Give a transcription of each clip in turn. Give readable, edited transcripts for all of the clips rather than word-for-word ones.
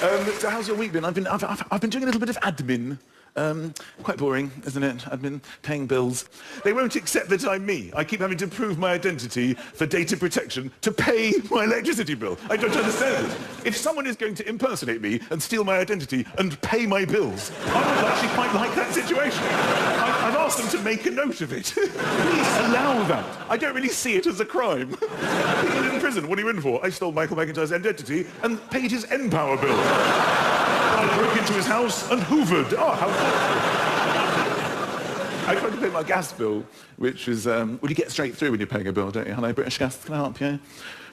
So how's your week been? I've been doing a little bit of admin. Quite boring, isn't it? Admin, paying bills. They won't accept that I'm me. I keep having to prove my identity for data protection to pay my electricity bill. I don't understand it. If someone is going to impersonate me and steal my identity and pay my bills, I would actually quite like that situation. I've asked them to make a note of it. Please allow that. I don't really see it as a crime. People in prison, what are you in for? I stole Michael Mcintyres' identity and paid his N-Power bill. I broke into his house and hoovered. Oh, how I tried to pay my gas bill, which was, well, you get straight through when you're paying a bill, don't you? Hello, British Gas, can I help you? I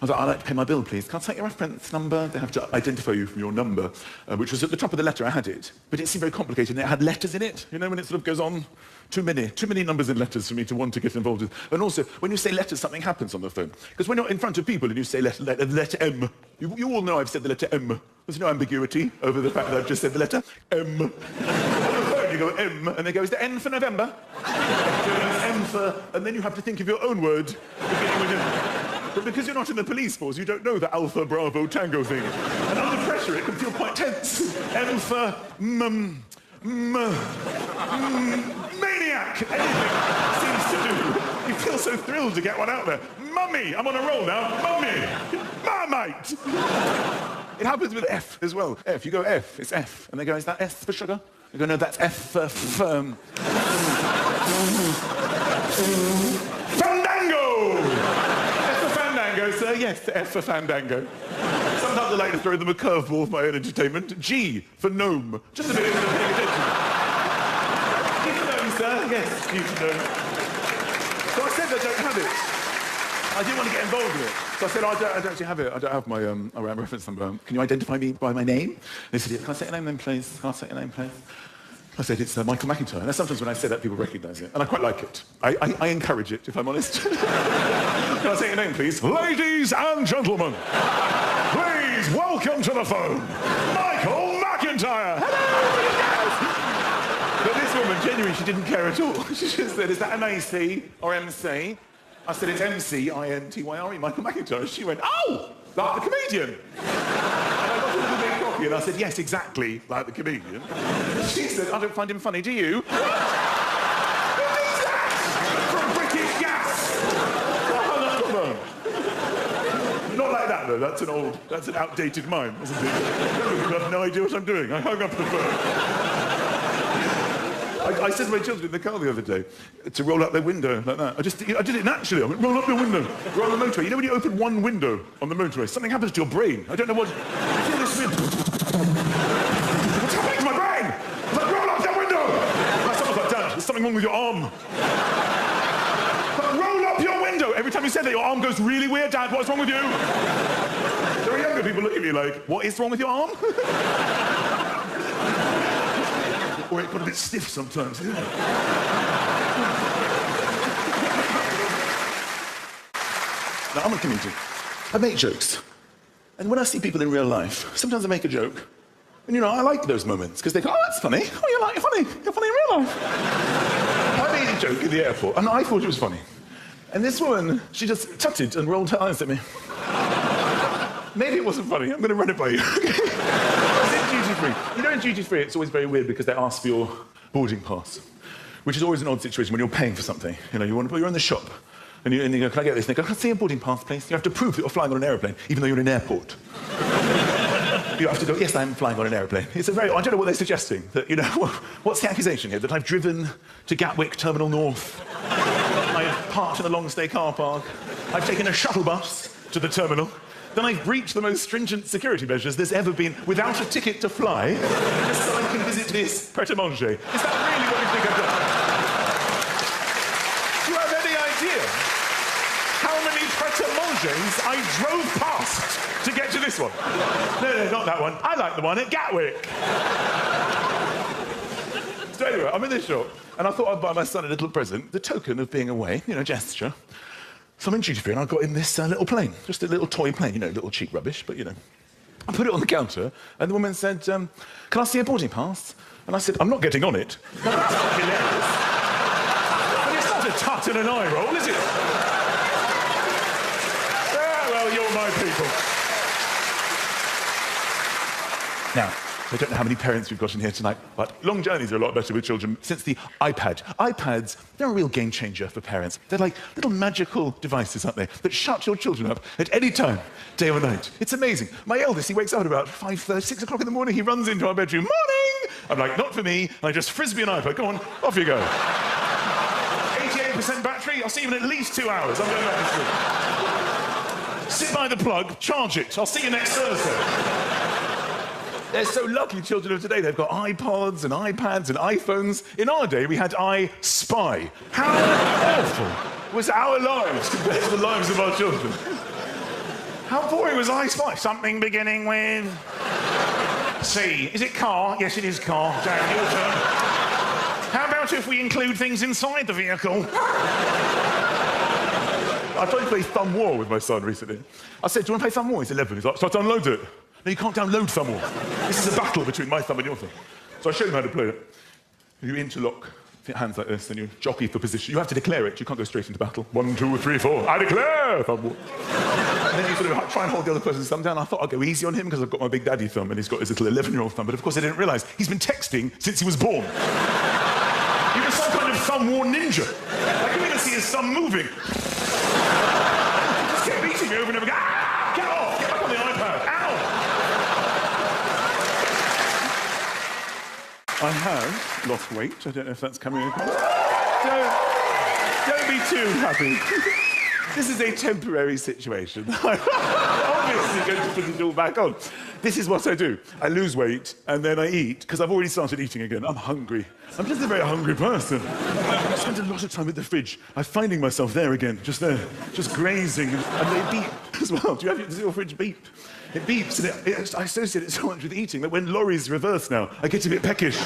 was like, I'd like to pay my bill, please. Can I take your reference number? They have to identify you from your number, which was at the top of the letter. I had it, but it seemed very complicated, and it had letters in it. You know, when it sort of goes on, too many numbers and letters for me to want to get involved with. And also, when you say letters, something happens on the phone. Because when you're in front of people and you say letter M, you all know I've said the letter M. There's no ambiguity over the fact that I've just said the letter M. On the phone, you go M, and they go, is the N for November? M for... And then you have to think of your own word, beginning with M. But because you're not in the police force, you don't know the Alpha Bravo Tango thing. And under pressure, it can feel quite tense. M for... maniac! Anything seems to do. You feel so thrilled to get one out there. Mummy! I'm on a roll now. Mummy! Marmite! It happens with F as well. F, you go F, it's F. And they go, is that S for sugar? You go, no, that's F for Fandango! F for Fandango, sir. Yes, F for Fandango. Sometimes I like to throw them a curveball for my own entertainment. G for gnome. Just a bit of paying attention. Gnome, sir. Yes, gnome. So I said I don't have it. I didn't want to get involved with it. So I said, I don't actually have it. I don't have my reference number. Can you identify me by my name? They said, can I say your name then, please? Can I say your name, please? I said, it's Michael Mcintyre. And sometimes when I say that, people recognise it. And I quite like it. I encourage it, if I'm honest. Can I say your name, please? Ladies and gentlemen, please welcome to the phone, Michael Mcintyre. Hello! But this woman, genuinely, she didn't care at all. She just said, is that an AC or MC? I said, it's M-C-I-N-T-Y-R-E, Michael Mcintyre. She went, oh, like the comedian. And I got a little bit cocky, and I said, yes, exactly, like the comedian. She said, I don't find him funny, do you? Who is that? From British Gas. I hung up the phone. Not like that, though. That's an outdated mime, isn't it? I have no idea what I'm doing. I hung up the phone. I said to my children in the car the other day to roll up their window like that. I did it naturally. I went, roll up your window. We're on the motorway. You know when you open one window on the motorway, something happens to your brain. I don't know what... I feel this weird... What's happening to my brain? I was like, roll up that window! And someone's like, Dad, there's something wrong with your arm. But roll up your window! Every time you say that, your arm goes really weird, Dad. What's wrong with you? There are younger people looking at me like, what is wrong with your arm? Or it got a bit stiff sometimes, didn't it? Now, I'm a comedian. I make jokes. And when I see people in real life, sometimes I make a joke. And, you know, I like those moments, because they go, oh, that's funny. Oh, you're funny. You're funny in real life. I made a joke in the airport, and I thought it was funny. And this woman, she just tutted and rolled her eyes at me. Maybe it wasn't funny. I'm going to run it by you. Duty-free. You know, in duty-free, it's always very weird because they ask for your boarding pass, which is always an odd situation when you're paying for something. You know, you're in the shop, and you go, can I get this? And they go, can I see your boarding pass, please? You have to prove that you're flying on an aeroplane, even though you're in an airport. You have to go, yes, I'm flying on an aeroplane. It's a very... I don't know what they're suggesting. That, you know, what's the accusation here? That I've driven to Gatwick Terminal North. I've parked in the long-stay car park. I've taken a shuttle bus to the terminal. Then I've breached the most stringent security measures there's ever been without a ticket to fly, just so I can visit this pret-a-manger. Is that really what you think I've done? Do you have any idea how many pret-a-mangers I drove past to get to this one? No, not that one. I like the one at Gatwick. So anyway, I'm in this shop, and I thought I'd buy my son a little present, the token of being away, you know, gesture. So I'm in duty-free, and I got in this little plane, just a little toy plane, you know, little cheap rubbish, but, you know. I put it on the counter, and the woman said, can I see a boarding pass? And I said, I'm not getting on it. That's hilarious. But it's not a tut and an eye roll, is it? Yeah, well, you're my people. Now, I don't know how many parents we've got in here tonight, but long journeys are a lot better with children since the iPad. iPads, they're a real game changer for parents. They're like little magical devices, aren't they, that shut your children up at any time, day or night. It's amazing. My eldest, he wakes up at about 5:30, 6 o'clock in the morning, he runs into our bedroom, morning! I'm like, not for me, and I just frisbee an iPad, go on, off you go. 88% battery, I'll see you in at least 2 hours, I'm going back to sleep. Sit by the plug, charge it, I'll see you next Thursday. They're so lucky, children of today. They've got iPods and iPads and iPhones. In our day, we had I Spy. How awful was our lives compared to the lives of our children? How boring was I Spy? Something beginning with C. Is it car? Yes, it is car. Dan, your turn. How about if we include things inside the vehicle? I tried to play Thumb War with my son recently. I said, do you want to play Thumb War? He's 11. He's like, so I download it. No, you can't download Thumb War. This is a battle between my thumb and your thumb. So I showed him how to play it. You interlock your hands like this, and you jockey for position. You have to declare it. You can't go straight into battle. 1, 2, 3, 4. I declare Thumb War. And then you sort of try and hold the other person's thumb down. I thought I'd go easy on him because I've got my big daddy thumb and he's got his little 11-year-old thumb. But of course I didn't realise he's been texting since he was born. He was some kind of Thumb War ninja. I couldn't even see his thumb moving. He just kept beating me over and over again. Ah! Get off! Get back on the iPad! Ow! I have lost weight. I don't know if that's coming across. Don't be too happy. This is a temporary situation. I'm obviously going to put it all back on. This is what I do. I lose weight, and then I eat, because I've already started eating again. I'm hungry. I'm just a very hungry person. I spend a lot of time at the fridge. I'm finding myself there again, just there, just grazing. And they beep as well. Does your fridge beep? It beeps, and I associate it so much with eating that when lorries reverse now, I get a bit peckish.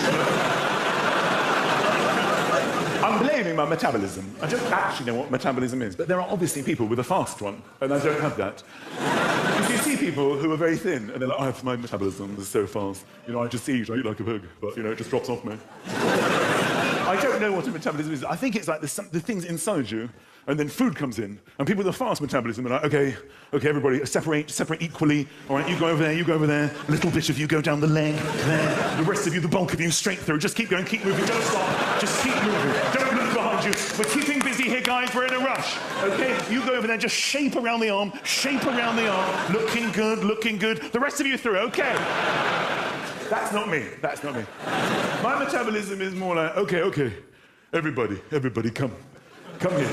I'm blaming my metabolism. I don't actually know what metabolism is, but there are obviously people with a fast one, and I don't have that. You see people who are very thin, and they're like, oh, my metabolism is so fast. You know, I just eat like a pig, but, you know, it just drops off me. I don't know what a metabolism is. I think it's like the things inside you, and then food comes in, and people with a fast metabolism are like, okay, everybody, separate equally. All right, you go over there, a little bit of you go down the leg, there. The rest of you, the bulk of you, straight through. Just keep going, keep moving, don't stop. Just keep moving. Don't look behind you. We're keeping busy here, guys. We're in a rush. Okay, you go over there, just shape around the arm, Looking good. The rest of you through, okay. That's not me. My metabolism is more like, okay, everybody, come here.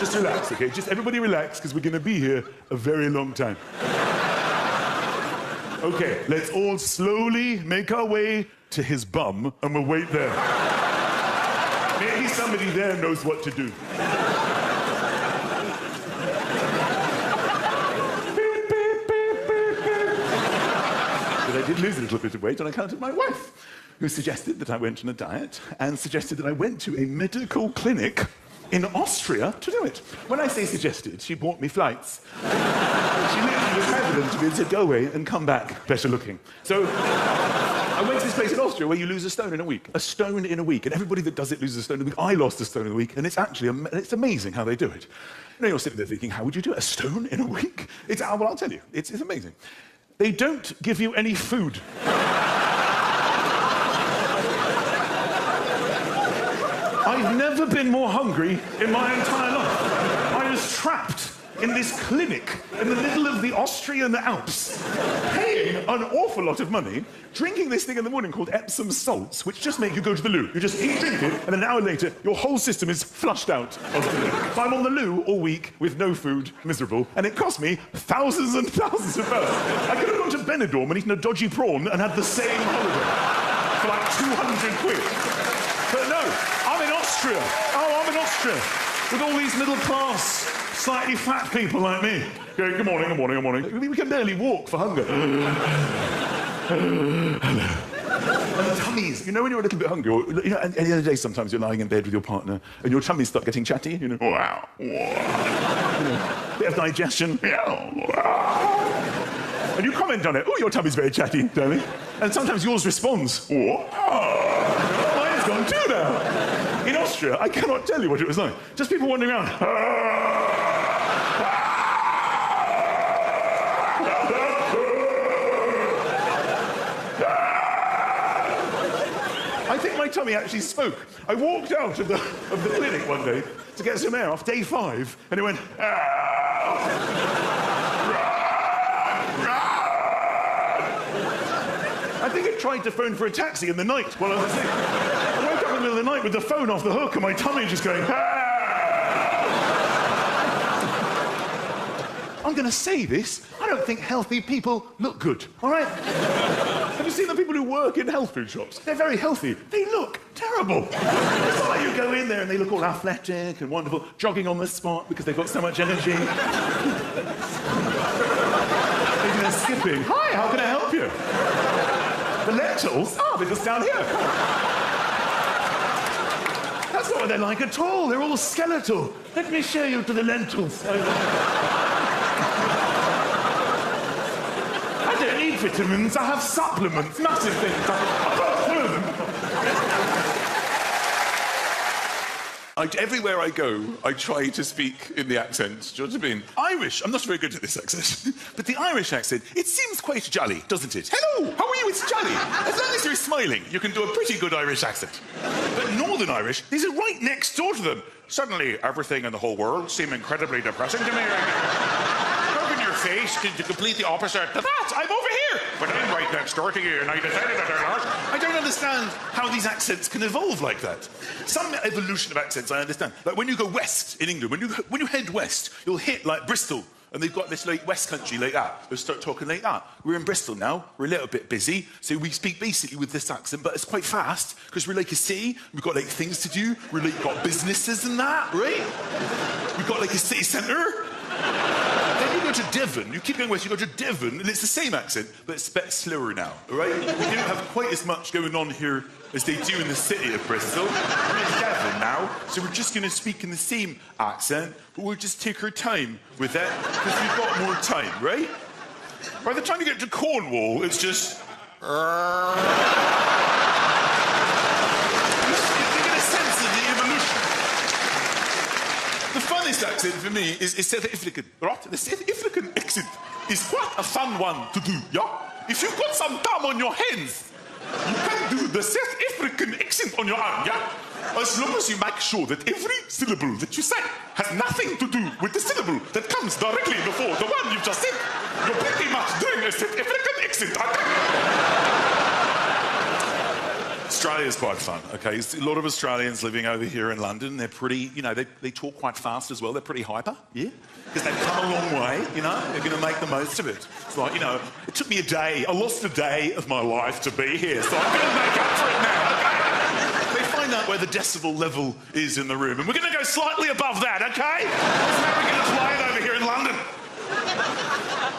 Just relax, okay? Just everybody relax, because we're going to be here a very long time. Okay, let's all slowly make our way to his bum, and we'll wait there. Maybe somebody there knows what to do. But I did lose a little bit of weight on account of my wife, who suggested that I went on a diet and suggested that I went to a medical clinic in Austria to do it. When I say suggested, she bought me flights. She literally was hesitant to me and said, go away and come back better looking. So I went to this place in Austria where you lose a stone in a week. A stone in a week. And everybody that does it loses a stone in a week. I lost a stone in a week, and it's actually it's amazing how they do it. You know, you're sitting there thinking, how would you do it? A stone in a week? Well, I'll tell you. It's amazing. They don't give you any food. I've never been more hungry in my entire life. I was trapped in this clinic in the middle of the Austrian Alps, paying an awful lot of money, drinking this thing in the morning called Epsom salts, which just make you go to the loo. You just eat, drink it, and an hour later, your whole system is flushed out of the loo. So I'm on the loo all week with no food, miserable, and it cost me thousands and thousands of pounds. I could have gone to Benidorm and eaten a dodgy prawn and had the same holiday for like 200 quid. But no, I'm in Austria. I'm in Austria with all these middle-class, slightly fat people like me. Going, good morning. We can barely walk for hunger. Hello. And tummies. You know when you're a little bit hungry, or, you know, and the other day sometimes you're lying in bed with your partner and your tummies start getting chatty, you know, wow. You know, bit of digestion. And you comment on it, oh, your tummy's very chatty, darling. And sometimes yours responds, mine's gone too now. In Austria, I cannot tell you what it was like. Just people wandering around. tummy actually spoke. I walked out of the clinic one day to get some air off day 5, and it went, I think I tried to phone for a taxi in the night while I was asleep. I woke up in the middle of the night with the phone off the hook and my tummy just going, I'm going to say this. I don't think healthy people look good, all right? Have you seen the people who work in health food shops? They're very healthy. They look terrible. It's not like you go in there and they look all athletic and wonderful, jogging on the spot because they've got so much energy. They're skipping. Hi, how can I help you? The lentils? Oh, they're just down here. That's not what they're like at all. They're all skeletal. Let me show you to the lentils. I don't need vitamins. I have supplements, massive things. I've got through them. Everywhere I go, I try to speak in the accent. Do you know what I mean? Irish. I'm not very good at this accent. But the Irish accent, it seems quite jolly, doesn't it? Hello, how are you? It's jolly. As long as you're smiling, you can do a pretty good Irish accent. But Northern Irish, these are right next door to them. Suddenly, everything in the whole world seems incredibly depressing to me right now. Face to complete the opposite to that. I'm over here, but I'm right next door to you, and I decided that they're not. I don't understand how these accents can evolve like that. Some evolution of accents I understand. Like when you go west in England, when you head west, you'll hit like Bristol, and they've got this like West Country like that. They'll start talking like that. We're in Bristol now. We're a little bit busy, so we speak basically with this accent, but it's quite fast because we're like a city. We've got like things to do. We're like got businesses and that, right? We've got like a city centre. Then you go to Devon, you keep going west, you go to Devon, and it's the same accent, but it's a bit slower now, all right? We don't have quite as much going on here as they do in the city of Bristol. We're in Devon now, so we're just going to speak in the same accent, but we'll just take our time with it, because we've got more time, right? By the time you get to Cornwall, it's just... You get a sense of the evolution. The funniest accent for me is South African, right? The South African accent is quite a fun one to do, yeah? If you've got some time on your hands, you can do the South African accent on your own, yeah? As long as you make sure that every syllable that you say has nothing to do with the syllable that comes directly before the one you've just said. You're pretty much doing a South African accent, I think. Australia's quite fun, okay? There's a lot of Australians living over here in London. They're pretty, you know, they talk quite fast as well. They're pretty hyper, yeah? Because they've come a long way, you know? They're going to make the most of it. It's like, you know, it took me a day. I lost a day of my life to be here, so I'm going to make up for it now, okay? They find out where the decibel level is in the room, and we're going to go slightly above that, okay? That's how we're going to play it over here in London.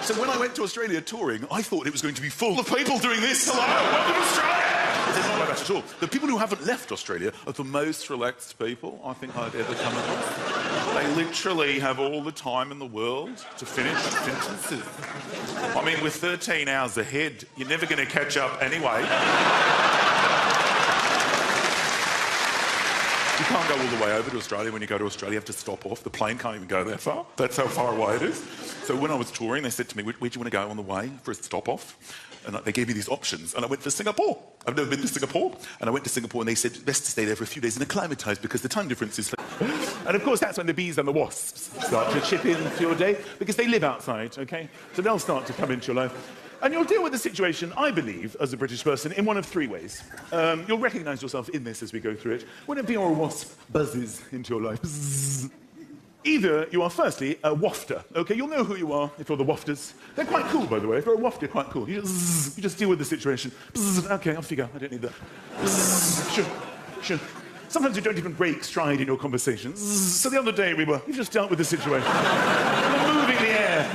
So when I went to Australia touring, I thought it was going to be full of people doing this. Hello, welcome to Australia! It's not like that at all. The people who haven't left Australia are the most relaxed people I think I've ever come across. They literally have all the time in the world to finish sentences. I mean, with 13 hours ahead, you're never going to catch up anyway. You can't go all the way over to Australia. When you go to Australia, you have to stop off. The plane can't even go that far. That's how far away it is. So when I was touring, they said to me, where do you want to go on the way for a stop-off? And they gave me these options, and I went to Singapore. I've never been to Singapore. And I went to Singapore, and they said, best to stay there for a few days and acclimatise because the time difference is... And, of course, that's when the bees and the wasps start to chip into your day because they live outside, OK? So they'll start to come into your life. And you'll deal with the situation, I believe, as a British person, in one of 3 ways. You'll recognise yourself in this as we go through it. When a bee or a wasp buzzes into your life, bzzz, either you are, firstly, a wafter, OK? You'll know who you are if you're the wafters. They're quite cool, by the way. If you're a wafter, quite cool. You just deal with the situation. Bzzz, OK, off you go. I don't need that. Bzzz, sure. Sometimes you don't even break stride in your conversations. So the other day you've just dealt with the situation. You're moving the air.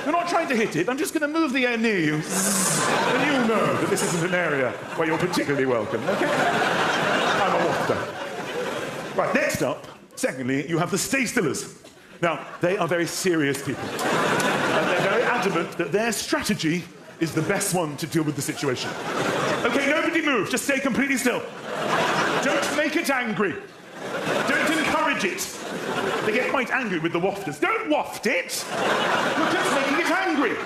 You're not trying to hit it. I'm just going to move the air near you. And you'll know that this isn't an area where you're particularly welcome, OK? I'm a wafter. Right, next up, secondly, you have the stay-stillers. Now, they are very serious people. And they're very adamant that their strategy is the best one to deal with the situation. OK, nobody move. Just stay completely still. Don't make it angry. Don't encourage it. They get quite angry with the wafters. Don't waft it. You're just making it angry. angry.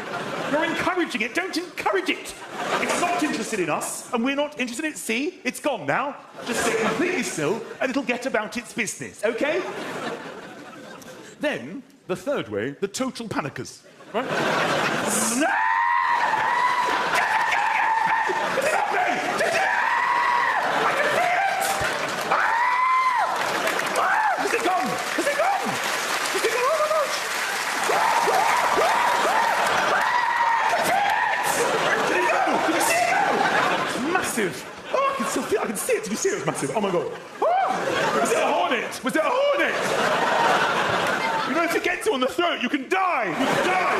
You're encouraging it. Don't encourage it. It's not interested in us, and we're not interested in it. See? It's gone now. Just sit completely still, and it'll get about its business, OK? Then, the third way, the total panickers. Right? Oh, I can still feel, I can see it. Did you see it? It was massive. Oh my God. Oh, was it a hornet? Was it a hornet? You know, if it gets you on the throat, you can die. You can die.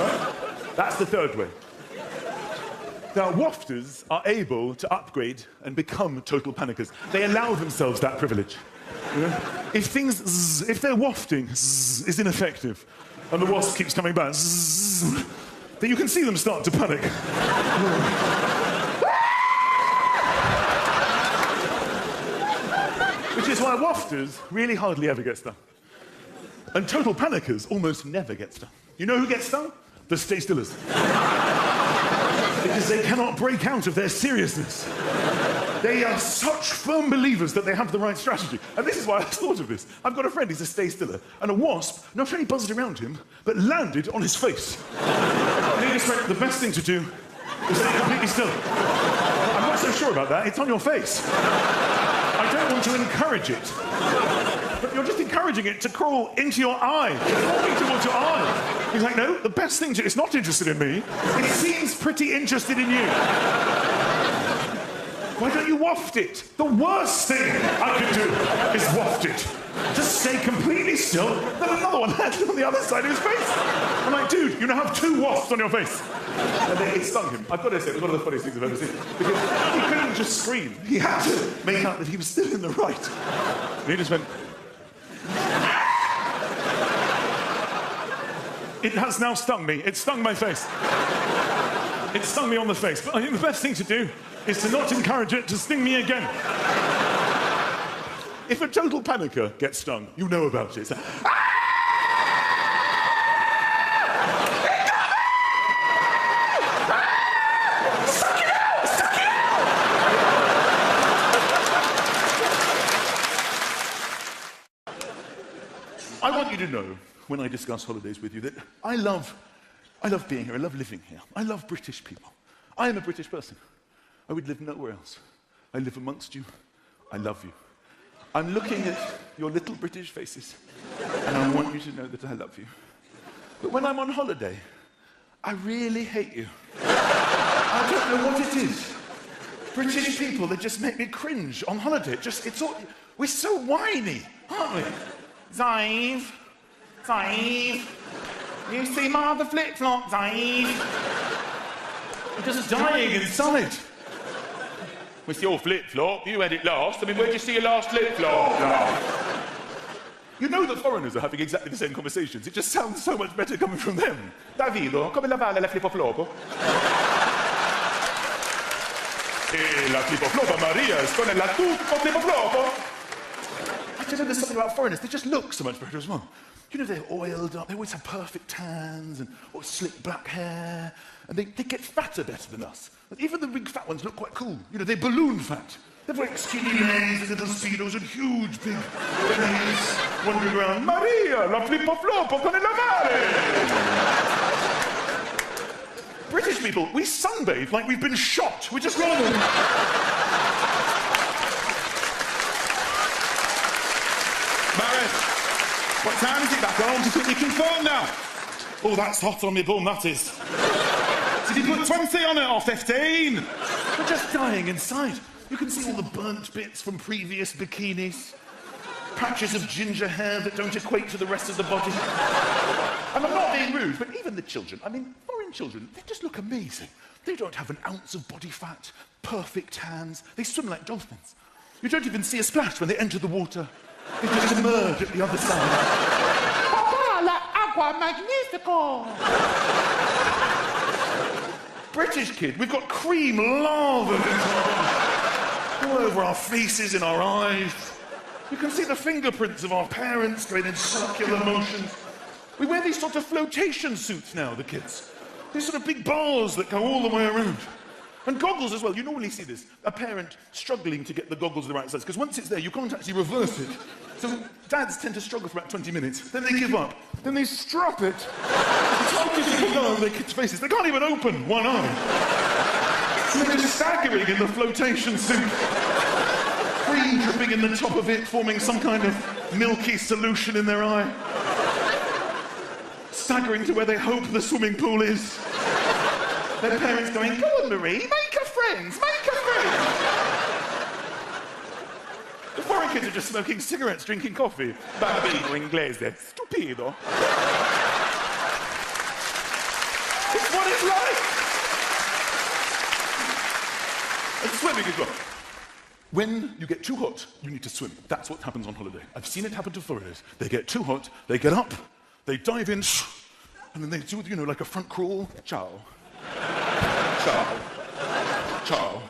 Right? That's the third way. Now, wafters are able to upgrade and become total panickers. They allow themselves that privilege. You know? If they're wafting, is ineffective, and the wasp keeps coming back, then you can see them start to panic. Which is why wafters really hardly ever get stung. And total panickers almost never get stung. You know who gets stung? The stay-stillers. Because they cannot break out of their seriousness. They are such firm believers that they have the right strategy. And this is why I thought of this. I've got a friend, he's a stay-stiller, and a wasp not only buzzed around him, but landed on his face. And he just went, the best thing to do is stay completely still. I'm not so sure about that, it's on your face. I don't want to encourage it. But you're just encouraging it to crawl into your eye. It's walking towards your eye. He's like, no, the best thing to... It's not interested in me. It seems pretty interested in you. Why don't you waft it? The worst thing I could do is waft it. Just stay completely still, then another one landed on the other side of his face. I'm like, dude, you now have 2 wasps on your face. And then it stung him. I've got to say, it was one of the funniest things I've ever seen. Because he couldn't just scream. He had to make out that he was still in the right. And he just went... It has now stung me. It stung my face. It stung me on the face. But I think the best thing to do is to not encourage it to sting me again. If a total panicker gets stung, you know about it. It's like, I want you to know, when I discuss holidays with you, that I love being here. I love living here. I love British people. I am a British person. I would live nowhere else. I live amongst you. I love you. I'm looking at your little British faces, and I want you to know that I love you. But when I'm on holiday, I really hate you. I don't know what it is. British people, they just make me cringe on holiday. We're so whiny, aren't we? Zive. You see my other flip-flop, Zive? I'm just dying inside. With your flip-flop, you had it last. I mean, where'd you see your last flip-flop? You know that foreigners are having exactly the same conversations. It just sounds so much better coming from them. Davido, come lavare la flip-flop? E la flip-flop, Maria, con la tuffo flip-flop. I don't know, there's something about foreigners. They just look so much better as well. You know, they're oiled up. They always have perfect tans and slick black hair. And they get fatter better than us. Even the big fat ones look quite cool. You know, they're balloon fat. They've like skinny legs and little speedos and huge big bellies wandering around. Maria, la flippo-floppo con il lavare! British people, we sunbathe like we've been shot. We're just normal. Maris, what time is it back home? Just quickly confirm now. Oh, that's hot on my bum, that is. Did you put 20 on it, or 15? We're just dying inside. You can see all the burnt bits from previous bikinis. Patches of ginger hair that don't equate to the rest of the body. And I'm not being rude, but even the children, I mean, foreign children, they just look amazing. They don't have an ounce of body fat, perfect hands. They swim like dolphins. You don't even see a splash when they enter the water. They just emerge at the other side. Papa, la agua magnifico! British kid, we've got cream lava all over our faces, in our eyes. You can see the fingerprints of our parents going in circular motions. We wear these sort of flotation suits now, the kids. These sort of big bars that go all the way around. And goggles as well. You normally see this. A parent struggling to get the goggles the right size, because once it's there, you can't actually reverse it. So dads tend to struggle for about 20 minutes. Then they give up. Then they strap it. It's hard to get on their kids' faces. They can't even open one eye. And they're just staggering in the flotation suit. Cream dripping in the top of it, forming some kind of milky solution in their eye. Staggering to where they hope the swimming pool is. Their parents going, "Go on, Marie, make a friend, make a friend." The foreign kids are just smoking cigarettes, drinking coffee. Bambino inglese, stupido. It's what it's like. And swimming as well. When you get too hot, you need to swim. That's what happens on holiday. I've seen it happen to foreigners. They get too hot, they get up, they dive in, and then they do, you know, like a front crawl. Ciao. Ciao. Ciao.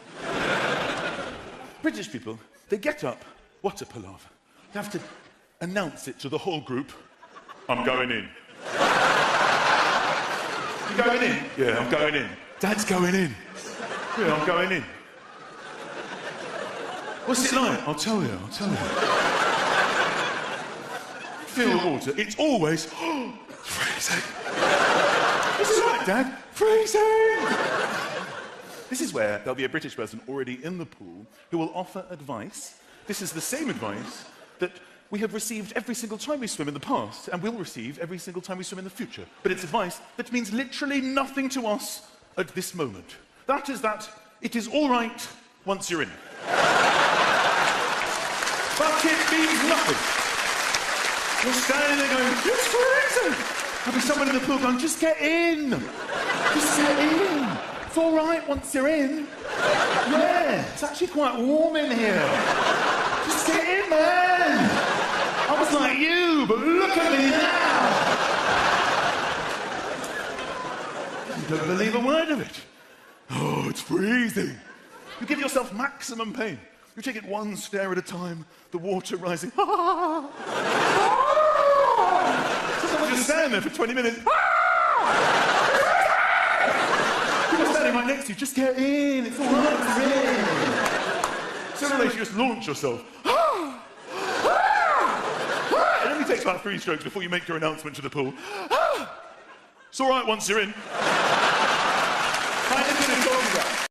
British people, they get up. What's a palaver? They have to announce it to the whole group. I'm going in. You going in? Yeah, I'm going in. Dad's going in. Yeah, I'm going in. What's it like? I'll tell you, I'll tell you. Feel the water. It's always freezing. What's it like, Dad? Freezing! This is where there'll be a British person already in the pool who will offer advice. This is the same advice that we have received every single time we swim in the past and will receive every single time we swim in the future. But it's advice that means literally nothing to us at this moment. That is that it is all right once you're in. But it means nothing. You're standing there going, it's freezing. There'll be someone in the pool going, just get in. Just get in. It's all right once you're in. Yeah, it's actually quite warm in here. Just get in, man. I was like you, but look at me now. You don't believe a word of it. Oh, it's freezing. You give yourself maximum pain. You take it one stare at a time, the water rising. Sometimes you just stand there for 20 minutes. People standing right next to you, just get in, it's all right, you're in. Sooner or later, you just launch yourself. It only takes about 3 strokes before you make your announcement to the pool. It's all right once you're in.